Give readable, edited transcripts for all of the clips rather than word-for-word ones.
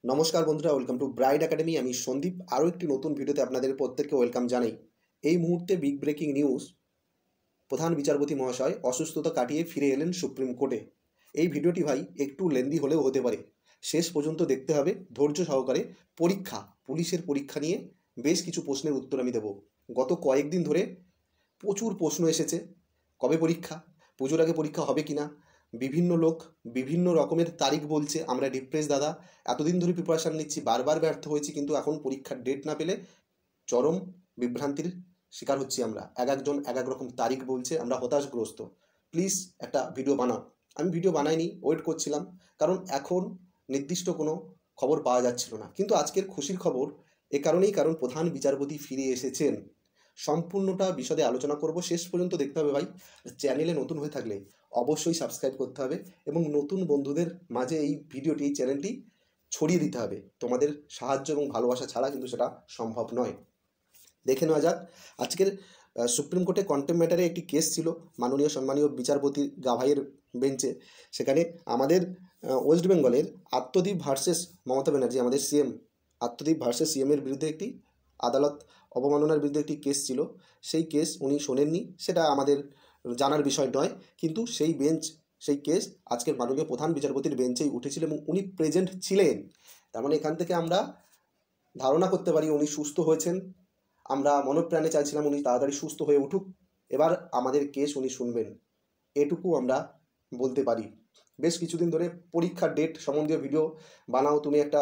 নমস্কার বন্ধুরা, welcome to bride academy. আমি সন্দীপ আরও একটি নতুন ভিডিওতে আপনাদের প্রত্যেককে ওয়েলকাম জানাই। এই মুহূর্তে বিগ ব্রেকিং নিউজ, প্রধান বিচারপতি মহাশয় অসুস্থতা কাটিয়ে ফিরে এলেন সুপ্রিম কোর্টে। এই ভিডিওটি ভাই একটু লেন্দি হলেও হতে পারে, শেষ পর্যন্ত দেখতে হবে ধৈর্য সহকারে। পুলিশের পরীক্ষা নিয়ে বেশ কিছু প্রশ্নের উত্তর আমি দেব। গত কয়েকদিন ধরে প্রচুর প্রশ্ন এসেছে, কবে পরীক্ষা, পুজোর আগে পরীক্ষা হবে কিনা। বিভিন্ন লোক বিভিন্ন রকমের তারিখ বলছে। আমরা ডিপ্রেস দাদা, এতদিন ধরে প্রিপারেশান নিচ্ছি, বারবার ব্যর্থ হয়েছি, কিন্তু এখন পরীক্ষার ডেট না পেলে চরম বিভ্রান্তির শিকার হচ্ছি আমরা। একজন এক এক রকম তারিখ বলছে, আমরা হতাশগ্রস্ত। প্লিজ একটা ভিডিও বানাও। আমি ভিডিও বানাইনি, ওয়েট করছিলাম, কারণ এখন নির্দিষ্ট কোনো খবর পাওয়া যাচ্ছিল না। কিন্তু আজকের খুশির খবর এ কারণেই, কারণ প্রধান বিচারপতি ফিরে এসেছেন। সম্পূর্ণটা বিশদে আলোচনা করব, শেষ পর্যন্ত দেখতে হবে ভাই। চ্যানেলে নতুন হয়ে থাকলে অবশ্যই সাবস্ক্রাইব করতে হবে এবং নতুন বন্ধুদের মাঝে এই ভিডিওটি, এই চ্যানেলটি ছড়িয়ে দিতে হবে। তোমাদের সাহায্য এবং ভালোবাসা ছাড়া কিন্তু সেটা সম্ভব নয়। দেখে নেওয়া যাক আজকের সুপ্রিম কোর্টে কন্টেম্প ম্যাটারে একটি কেস ছিল মাননীয় সম্মানীয় বিচারপতি গাভাইয়ের বেঞ্চে। সেখানে আমাদের ওয়েস্ট বেঙ্গলের আত্মদ্বীপ ভার্সেস মমতা ব্যানার্জি, আমাদের সিএম, আত্মদ্বীপ ভার্সেস সিএমের বিরুদ্ধে একটি আদালত অবমাননার বিরুদ্ধে একটি কেস ছিল। সেই কেস উনি শোনেননি, সেটা আমাদের জানার বিষয় নয়, কিন্তু সেই কেস আজকের মাননীয় প্রধান বিচারপতির বেঞ্চেই উঠেছিল এবং উনি প্রেজেন্ট ছিলেন। তার মানে এখান থেকে আমরা ধারণা করতে পারি উনি সুস্থ হয়েছেন। আমরা মনপ্রাণে চাইছিলাম উনি তাড়াতাড়ি সুস্থ হয়ে উঠুক, এবার আমাদের কেস উনি শুনবেন, এটুকু আমরা বলতে পারি। বেশ কিছুদিন ধরে পরীক্ষার ডেট সম্বন্ধীয় ভিডিও বানাও, তুমি একটা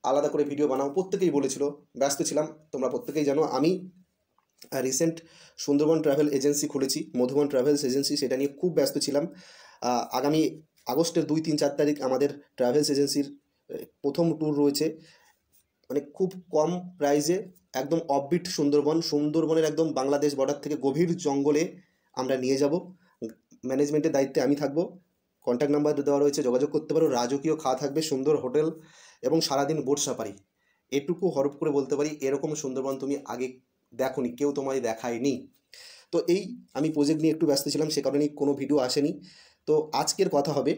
আলাদা করে ভিডিও বানাও, প্রত্যেকেই বলেছিল, ব্যস্ত ছিলাম। তোমরা প্রত্যেকেই জানো আমি রিসেন্ট সুন্দরবন ট্রাভেল এজেন্সি খুলেছি, মধুবন ট্রাভেলস এজেন্সি, সেটা নিয়ে খুব ব্যস্ত ছিলাম। আগামী আগস্টের 2, 3, 4 তারিখ আমাদের ট্রাভেলস এজেন্সির প্রথম ট্যুর রয়েছে। মানে খুব কম প্রাইসে একদম অফবিট সুন্দরবনের একদম বাংলাদেশ বর্ডার থেকে গভীর জঙ্গলে আমরা নিয়ে যাব। ম্যানেজমেন্টের দায়িত্বে আমি থাকবো। কন্ট্যাক্ট নাম্বার দেওয়া রয়েছে, যোগাযোগ করতে পারো। রাজকীয় খাওয়া থাকবে, সুন্দর হোটেল এবং সারাদিন বোট সাফারি। এটুকু হরফ করে বলতে পারি, এরকম সুন্দরবন তুমি আগে দেখোনি, কেউ তোমায় দেখায়নি। তো এই আমি প্রজেক্ট নিয়ে একটু ব্যস্ত ছিলাম, সে কারণেই কোনো ভিডিও আসেনি। তো আজকের কথা হবে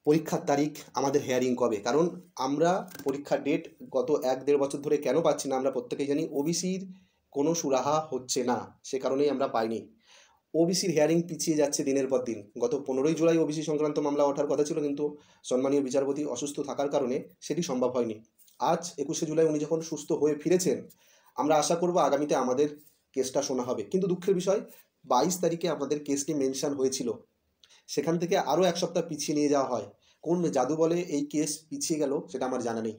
পরীক্ষার তারিখ, আমাদের হেয়ারিং কবে। কারণ আমরা পরীক্ষার ডেট গত 1-1.5 বছর ধরে কেন পাচ্ছি না আমরা প্রত্যেকেই জানি। ওবিসির কোনো সুরাহা হচ্ছে না, সে কারণেই আমরা পাইনি। ওবিসির হেয়ারিং পিছিয়ে যাচ্ছে দিনের পর দিন। গত 15ই জুলাই ওবিসি সংক্রান্ত মামলা ওঠার কথা ছিল, কিন্তু সম্মানীয় বিচারপতি অসুস্থ থাকার কারণে সেটি সম্ভব হয়নি। আজ 21শে জুলাই উনি যখন সুস্থ হয়ে ফিরেছেন, আমরা আশা করব আগামীতে আমাদের কেসটা শোনা হবে। কিন্তু দুঃখের বিষয়, 22 তারিখে আমাদের কেসটি মেনশন হয়েছিল, সেখান থেকে আরও 1 সপ্তাহ পিছিয়ে নিয়ে যাওয়া হয়। কোন জাদু বলে এই কেস পিছিয়ে গেল সেটা আমার জানা নেই।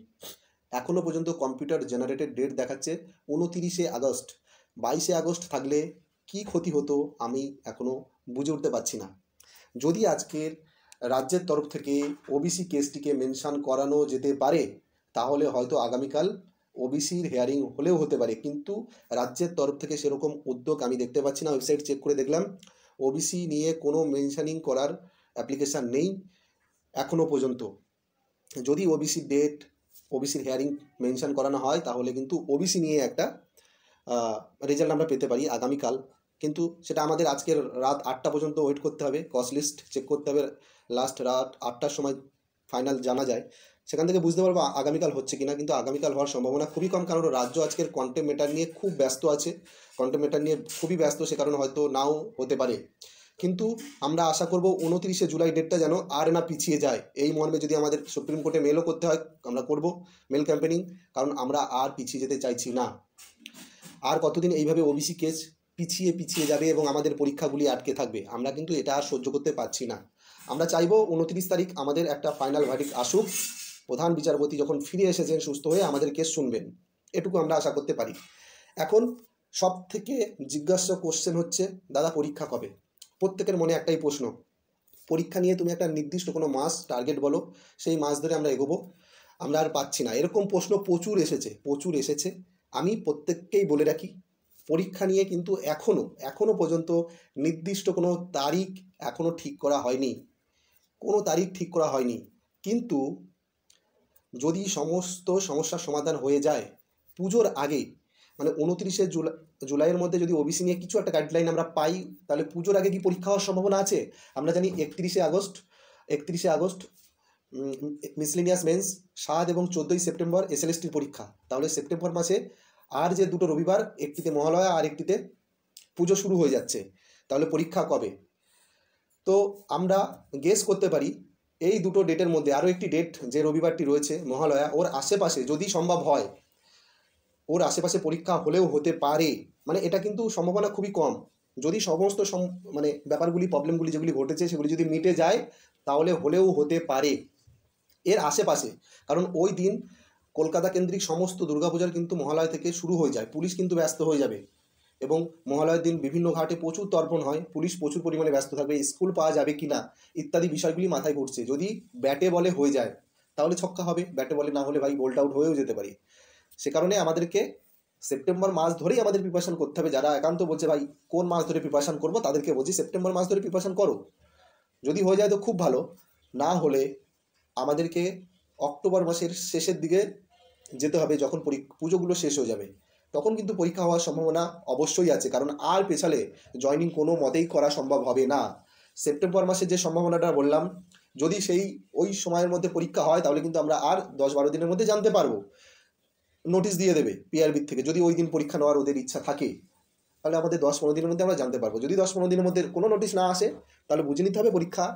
এখনও পর্যন্ত কম্পিউটার জেনারেটেড ডেট দেখাচ্ছে 29শে আগস্ট। 22শে আগস্ট থাকলে কি ক্ষতি হতো আমি এখনও বুঝে উঠতে পারছি না। যদি আজকের রাজ্যের তরফ থেকে ওবিসি কেসটিকে মেনশন করানো যেতে পারে, তাহলে হয়তো আগামীকাল ওবিসির হেয়ারিং হলেও হতে পারে। কিন্তু রাজ্যের তরফ থেকে সেরকম উদ্যোগ আমি দেখতে পাচ্ছি না। ওয়েবসাইট চেক করে দেখলাম, ওবিসি নিয়ে কোনো মেনশানিং করার অ্যাপ্লিকেশান নেই এখনও পর্যন্ত। যদি ওবিসির হেয়ারিং মেনশন করানো হয়, তাহলে কিন্তু ওবিসি নিয়ে একটা রেজাল্ট আমরা পেতে পারি আগামীকাল। কিন্তু সেটা আমাদের আজকের রাত 8টা পর্যন্ত ওয়েট করতে হবে, কস্ট লিস্ট চেক করতে হবে। লাস্ট রাত 8টার সময় ফাইনাল জানা যায়, সেখান থেকে বুঝতে পারবো আগামীকাল হচ্ছে কিনা। কিন্তু আগামীকাল হওয়ার সম্ভাবনা খুবই কম, কারণ রাজ্য আজকের কন্টেম্প ম্যাটার নিয়ে খুব ব্যস্ত আছে, কন্টেম্প ম্যাটার নিয়ে খুবই ব্যস্ত, সে কারণে হয়তো নাও হতে পারে। কিন্তু আমরা আশা করব 29শে জুলাই ডেটটা যেন আর না পিছিয়ে যায়। এই মর্মে যদি আমাদের সুপ্রিম কোর্টে মেলও করতে হয়, আমরা করব মেল ক্যাম্পেনিং, কারণ আমরা আর পিছিয়ে যেতে চাইছি না। আর কতদিন এইভাবে ওবিসি কেস পিছিয়ে যাবে এবং আমাদের পরীক্ষাগুলি আটকে থাকবে, আমরা কিন্তু এটা আর সহ্য করতে পারছি না। আমরা চাইব 29 তারিখ আমাদের একটা ফাইনাল ভার্ডিক্ট আসুক। প্রধান বিচারপতি যখন ফিরে এসেছেন সুস্থ হয়ে, আমাদের কেস শুনবেন, এটুকু আমরা আশা করতে পারি। এখন সব থেকে জিজ্ঞাসা কোশ্চেন হচ্ছে, দাদা পরীক্ষা কবে? প্রত্যেকের মনে একটাই প্রশ্ন, পরীক্ষা নিয়ে তুমি একটা নির্দিষ্ট কোনো মাস টার্গেট বলো, সেই মাস ধরে আমরা এগোবো। আমরা আর পাচ্ছি না। এরকম প্রশ্ন প্রচুর এসেছে। আমি প্রত্যেককেই বলে রাখি, পরীক্ষা নিয়ে কিন্তু এখনও পর্যন্ত নির্দিষ্ট কোনো তারিখ এখনও ঠিক করা হয়নি। কিন্তু যদি সমস্ত সমস্যার সমাধান হয়ে যায় পুজোর আগে, মানে 29শে জুলাইয়ের মধ্যে যদি ওবিসি নিয়ে কিছু একটা গাইডলাইন আমরা পাই, তাহলে পুজোর আগে কি পরীক্ষা হওয়ার সম্ভাবনা আছে? আমরা জানি 31শে আগস্ট মিসলিনিয়াস মেন্স 7 এবং 14ই সেপ্টেম্বর এসএলএসটির পরীক্ষা। তাহলে সেপ্টেম্বর মাসে আর যে দুটো রবিবার, একটিতে মহালয়া আর একটিতে পুজো শুরু হয়ে যাচ্ছে, তাহলে পরীক্ষা কবে? তো আমরা গেস করতে পারি এই দুটো ডেটের মধ্যে আরও একটি ডেট, যে রবিবারটি রয়েছে মহালয়া, ওর আশেপাশে যদি সম্ভব হয়, ওর আশেপাশে পরীক্ষা হলেও হতে পারে। মানে এটা কিন্তু সম্ভাবনা খুবই কম। যদি সমস্ত মানে ব্যাপারগুলি, প্রবলেমগুলি যেগুলি ঘটেছে সেগুলি যদি মিটে যায়, তাহলে হলেও হতে পারে এর আশেপাশে। কারণ ওই দিন কলকাতা কেন্দ্রিক সমস্ত দুর্গাপূজার কিন্তু মহালয়া থেকে শুরু হয়ে যায়, পুলিশ কিন্তু ব্যস্ত হয়ে যাবে। এবং মহালয়ার দিন বিভিন্ন ঘাটে প্রচুর তর্পণ হয়, পুলিশ প্রচুর পরিমাণে ব্যস্ত থাকবে, স্কুল পাওয়া যাবে কি না ইত্যাদি বিষয়গুলি মাথায় ঘুরছে। যদি ব্যাটে বলে হয়ে যায় তাহলে ছক্কা হবে, ব্যাটে বলে না হলে ভাই বোল্ড আউট হয়েও যেতে পারি। সে কারণে আমাদেরকে সেপ্টেম্বর মাস ধরেই আমাদের প্রিপারেশন করতে হবে। যারা একান্ত বলছে ভাই কোন মাস ধরে প্রিপারেশন করবো, তাদেরকে বলছি সেপ্টেম্বর মাস ধরে প্রিপারেশন করো। যদি হয়ে যায় তো খুব ভালো, না হলে আমাদেরকে অক্টোবর মাসের শেষের দিকে যেতে হবে, যখন পুজোগুলো শেষ হয়ে যাবে। তখন কিন্তু পরীক্ষা হওয়ার সম্ভাবনা অবশ্যই আছে, কারণ আর পেছালে জয়নিং কোনো মতেই করা সম্ভব হবে না। সেপ্টেম্বর মাসে যে সম্ভাবনাটা বললাম, যদি সেই ওই সময়ের মধ্যে পরীক্ষা হয়, তাহলে কিন্তু আমরা আর 10-12 দিনের মধ্যে জানতে পারবো। নোটিশ দিয়ে দেবে পিআরবির থেকে, যদি ওই দিন পরীক্ষা নেওয়ার ওদের ইচ্ছা থাকে, তাহলে আমাদের 10-15 দিনের মধ্যে আমরা জানতে পারবো। যদি 10-15 দিনের মধ্যে কোনো নোটিশ না আসে, তাহলে বুঝে নিতে হবে পরীক্ষা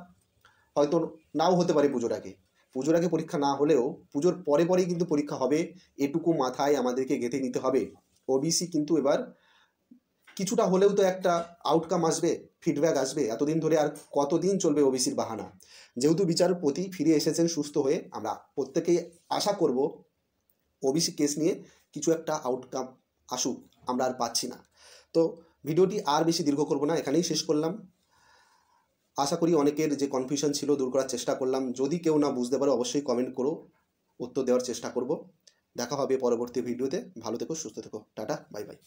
হয়তো নাও হতে পারে পুজোর আগে পরীক্ষা না হলেও পুজোর পরে পরেই কিন্তু পরীক্ষা হবে। এটুকু মাথায় আমাদেরকে গেঁথে নিতে হবে। ওবিসি কিন্তু এবার কিছুটা হলেও তো একটা আউটকাম আসবে, ফিডব্যাক আসবে। এতদিন ধরে আর কতদিন চলবে ওবিসির বাহানা? যেহেতু বিচারপতি ফিরে এসেছেন সুস্থ হয়ে, আমরা প্রত্যেকেই আশা করব ওবিসি কেস নিয়ে কিছু একটা আউটকাম আসুক। আমরা আর পাচ্ছি না। তো ভিডিওটি আর বেশি দীর্ঘ করব না, এখানেই শেষ করলাম। আশা করি অনেকের যে কনফিউশন ছিল দূর করার চেষ্টা করলাম। যদি কেউ না বুঝতে পারো অবশ্যই কমেন্ট করো, উত্তর দেওয়ার চেষ্টা করব। দেখা হবে পরবর্তী ভিডিওতে। ভালো থেকো, সুস্থ থেকো, টাটা, বাই বাই।